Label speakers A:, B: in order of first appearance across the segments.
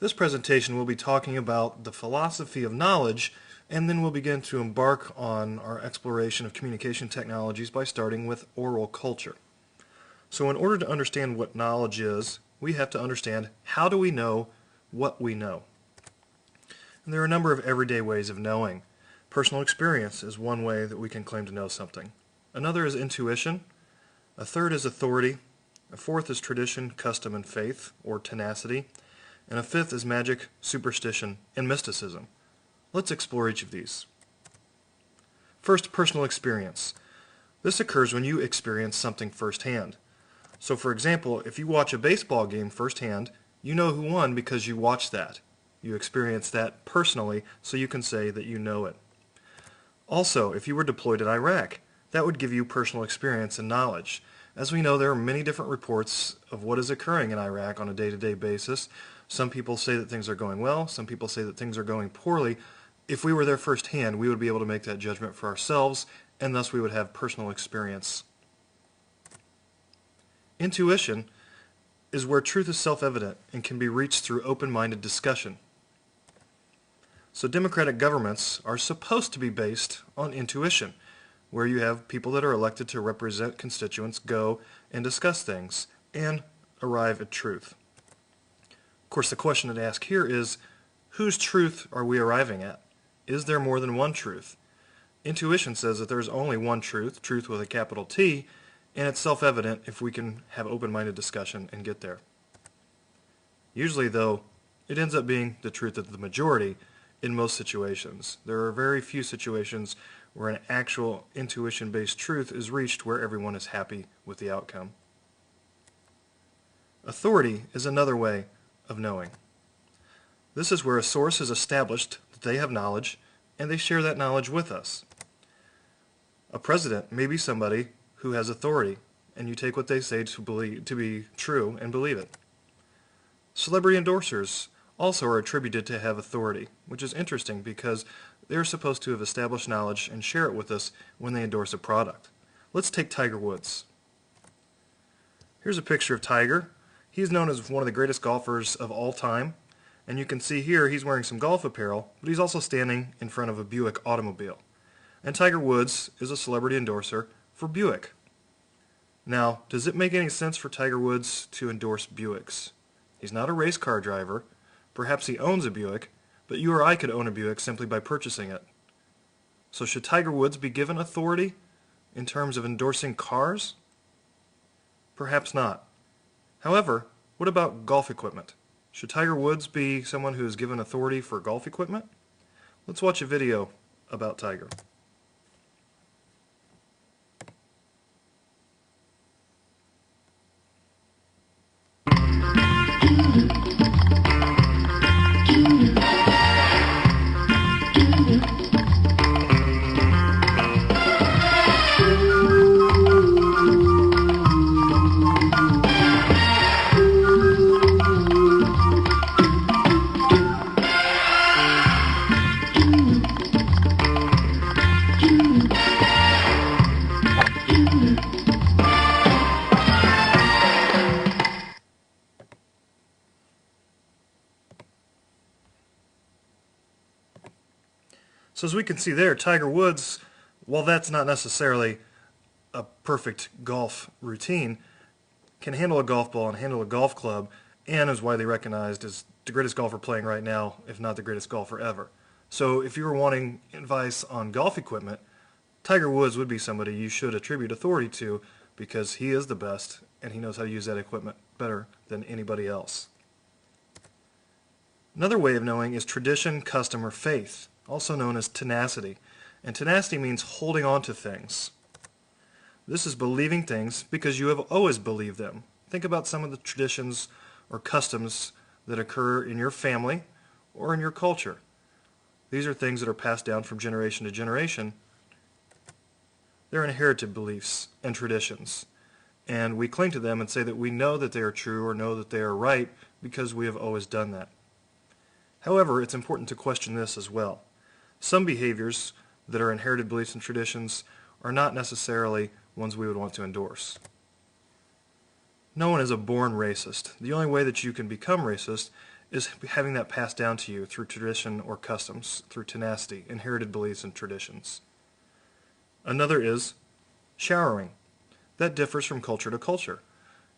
A: This presentation will be talking about the philosophy of knowledge, and then we'll begin to embark on our exploration of communication technologies by starting with oral culture. So in order to understand what knowledge is, we have to understand how do we know what we know. And there are a number of everyday ways of knowing. Personal experience is one way that we can claim to know something. Another is intuition. A third is authority. A fourth is tradition, custom, and faith, or tenacity. And a fifth is magic, superstition, and mysticism. Let's explore each of these. First, personal experience. This occurs when you experience something firsthand. So for example, if you watch a baseball game firsthand, you know who won because you watched that. You experienced that personally, so you can say that you know it. Also, if you were deployed in Iraq, that would give you personal experience and knowledge. As we know, there are many different reports of what is occurring in Iraq on a day-to-day basis. Some people say that things are going well, some people say that things are going poorly. If we were there firsthand, we would be able to make that judgment for ourselves, and thus we would have personal experience. Intuition is where truth is self-evident and can be reached through open-minded discussion. So democratic governments are supposed to be based on intuition, where you have people that are elected to represent constituents go and discuss things and arrive at truth. Of course, the question to ask here is, whose truth are we arriving at? Is there more than one truth? Intuition says that there's only one truth, truth with a capital T, and it's self-evident if we can have open-minded discussion and get there. Usually, though, it ends up being the truth of the majority in most situations. There are very few situations where an actual intuition-based truth is reached where everyone is happy with the outcome. Authority is another way of knowing. This is where a source has established that they have knowledge and they share that knowledge with us. A president may be somebody who has authority, and you take what they say to be true and believe it. Celebrity endorsers also are attributed to have authority, which is interesting because they're supposed to have established knowledge and share it with us when they endorse a product. Let's take Tiger Woods. Here's a picture of Tiger. He's known as one of the greatest golfers of all time, and you can see here he's wearing some golf apparel, but he's also standing in front of a Buick automobile. And Tiger Woods is a celebrity endorser for Buick. Now, does it make any sense for Tiger Woods to endorse Buicks? He's not a race car driver. Perhaps he owns a Buick, but you or I could own a Buick simply by purchasing it. So should Tiger Woods be given authority in terms of endorsing cars? Perhaps not. However, what about golf equipment? Should Tiger Woods be someone who is given authority for golf equipment? Let's watch a video about Tiger. So as we can see there, Tiger Woods, while that's not necessarily a perfect golf routine, can handle a golf ball and handle a golf club, and is widely recognized as the greatest golfer playing right now, if not the greatest golfer ever. So if you were wanting advice on golf equipment, Tiger Woods would be somebody you should attribute authority to because he is the best and he knows how to use that equipment better than anybody else. Another way of knowing is tradition, custom, or faith, also known as tenacity. And tenacity means holding on to things. This is believing things because you have always believed them. Think about some of the traditions or customs that occur in your family or in your culture. These are things that are passed down from generation to generation. They're inherited beliefs and traditions. And we cling to them and say that we know that they are true or know that they are right because we have always done that. However, it's important to question this as well. Some behaviors that are inherited beliefs and traditions are not necessarily ones we would want to endorse. No one is a born racist. The only way that you can become racist is having that passed down to you through tradition or customs, through tenacity, inherited beliefs and traditions. Another is showering. That differs from culture to culture.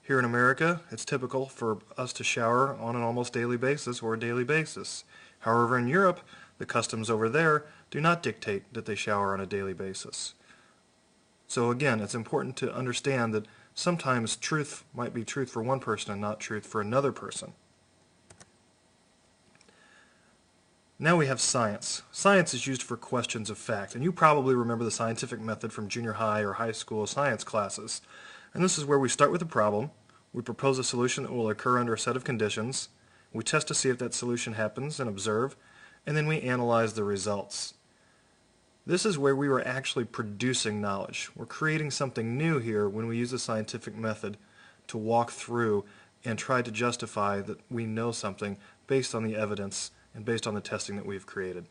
A: Here in America, it's typical for us to shower on an almost daily basis or a daily basis. However, in Europe, the customs over there do not dictate that they shower on a daily basis. So again, it's important to understand that sometimes truth might be truth for one person and not truth for another person. Now we have science. Science is used for questions of fact, and you probably remember the scientific method from junior high or high school science classes. And this is where we start with a problem, we propose a solution that will occur under a set of conditions, we test to see if that solution happens and observe, and then we analyze the results. This is where we were actually producing knowledge. We're creating something new here when we use the scientific method to walk through and try to justify that we know something based on the evidence and based on the testing that we've created.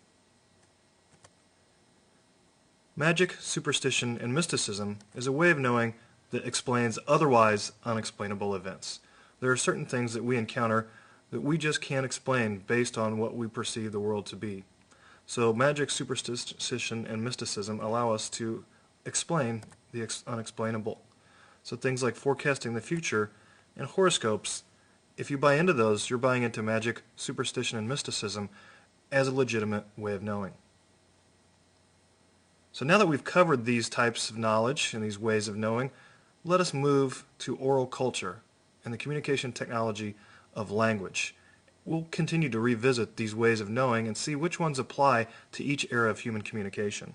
A: Magic, superstition, and mysticism is a way of knowing that explains otherwise unexplainable events. There are certain things that we encounter that we just can't explain based on what we perceive the world to be. So magic, superstition, and mysticism allow us to explain the unexplainable. So things like forecasting the future and horoscopes, if you buy into those, you're buying into magic, superstition, and mysticism as a legitimate way of knowing. So now that we've covered these types of knowledge and these ways of knowing, let us move to oral culture and the communication technology of language. We'll continue to revisit these ways of knowing and see which ones apply to each era of human communication.